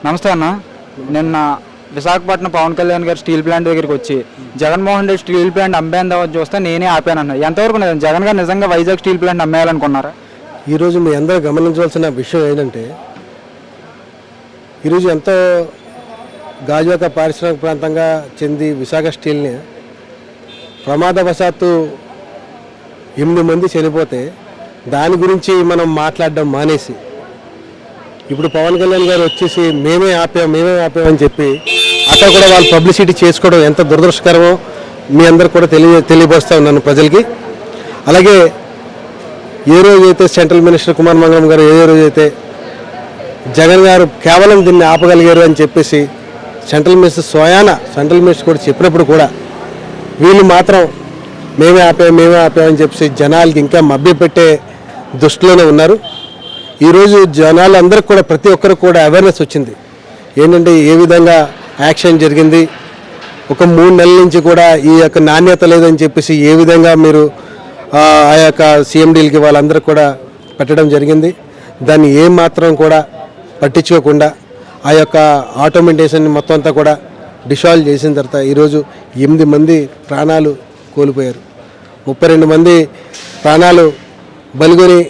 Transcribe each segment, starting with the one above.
నమస్తే అన్న. నిన్న విశాఖపట్నం పవన్ కళ్యాణ్ గారు స్టీల్ ప్లాంట్ దగ్గరికి వచ్చి జగన్మోహన్ రెడ్డి స్టీల్ ప్లాంట్ అమ్మేందామని చూస్తే నేనే ఆపానన్న. ఎంతవరకు జగన్ గారు నిజంగా వైజాగ్ స్టీల్ ప్లాంట్ అమ్మేయాలనుకున్నారా? ఈరోజు మీ అందరూ గమనించవలసిన విషయం ఏంటంటే, ఈరోజు ఎంతో గాజువాక పారిశ్రామిక ప్రాంతంగా చెంది విశాఖ స్టీల్ని ప్రమాదవశాత్తు 8 మంది చనిపోతే దాని గురించి మనం మాట్లాడడం మానేసి ఇప్పుడు పవన్ కళ్యాణ్ గారు వచ్చేసి మేమే ఆపామని చెప్పి అక్కడ కూడా వాళ్ళు పబ్లిసిటీ చేసుకోవడం ఎంత దురదృష్టకరమో మీ అందరికి కూడా తెలియపరుస్తూ ఉన్నాను ప్రజలకి. అలాగే ఏ రోజైతే సెంట్రల్ మినిస్టర్ కుమార్ మంగళం గారు ఏ రోజైతే జగన్ గారు కేవలం దీన్ని ఆపగలిగారు అని చెప్పేసి సెంట్రల్ మినిస్టర్ కూడా చెప్పినప్పుడు కూడా వీళ్ళు మాత్రం మేమే ఆపామని చెప్పేసి జనాలకి ఇంకా మభ్యపెట్టే దృష్టిలోనే ఉన్నారు. ఈరోజు జనాలందరికీ కూడా ప్రతి ఒక్కరికి కూడా అవేర్నెస్ వచ్చింది. ఏంటంటే ఏ విధంగా యాక్షన్ జరిగింది, ఒక 3 నెలల నుంచి కూడా ఈ యొక్క నాణ్యత లేదని చెప్పేసి ఏ విధంగా మీరు ఆ యొక్క సిఎండీలకి వాళ్ళందరికీ కూడా పెట్టడం జరిగింది. దాన్ని ఏమాత్రం కూడా పట్టించుకోకుండా ఆ యొక్క ఆటోమేటేషన్ మొత్తం అంతా కూడా డిసాల్వ్ చేసిన తర్వాత ఈరోజు 8 మంది ప్రాణాలు కోల్పోయారు. 32 మంది ప్రాణాలు బలిగొని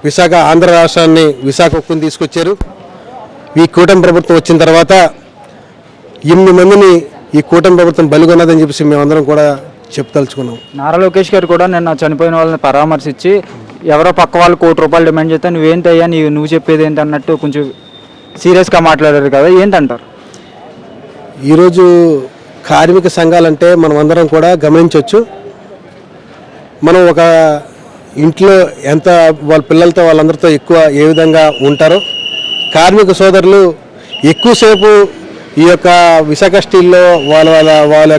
విశాఖ ఆంధ్ర రాష్ట్రాన్ని విశాఖ ఉక్కుని తీసుకొచ్చారు. ఈ కూటమి ప్రభుత్వం వచ్చిన తర్వాత 8 మందిని ఈ కూటమి ప్రభుత్వం బలిగొన్నదని చెప్పేసి మేమందరం కూడా చెప్పదలుచుకున్నాం. నారా లోకేష్ గారు కూడా నిన్న చనిపోయిన వాళ్ళని పరామర్శించి ఎవరో పక్క వాళ్ళు ₹1 డిమాండ్ చేస్తే నువ్వేంటయ్యా నువ్వు చెప్పేది ఏంటి అన్నట్టు కొంచెం సీరియస్గా మాట్లాడారు కదా, ఏంటంటారు? ఈరోజు కార్మిక సంఘాలంటే మనం అందరం కూడా గమనించవచ్చు. మనం ఒక ఇంట్లో ఎంత వాళ్ళ పిల్లలతో వాళ్ళందరితో ఎక్కువ ఏ విధంగా ఉంటారో కార్మిక సోదరులు ఎక్కువసేపు ఈ యొక్క విశాఖ స్టీల్లో వాళ్ళ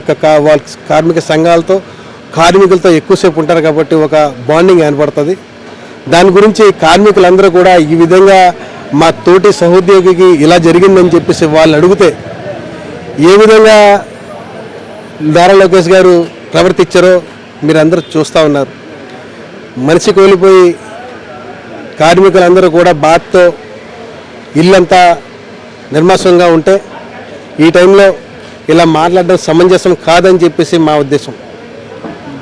కార్మిక సంఘాలతో కార్మికులతో ఎక్కువసేపు ఉంటారు కాబట్టి ఒక బాండింగ్ ఏర్పడుతుంది. దాని గురించి కార్మికులందరూ కూడా ఈ విధంగా మా తోటి సహోద్యోగికి ఇలా జరిగిందని చెప్పేసి వాళ్ళు అడిగితే ఏ విధంగా నారా లోకేష్ గారు ప్రవర్తించారో మీరందరూ చూస్తూ ఉన్నారు. మనిషి కోల్పోయి కార్మికులందరూ కూడా బాధతో ఇల్లంతా నిర్మాసంగా ఉంటే ఈ టైంలో ఇలా మాట్లాడడం సమంజసం కాదని చెప్పేసి మా ఉద్దేశం.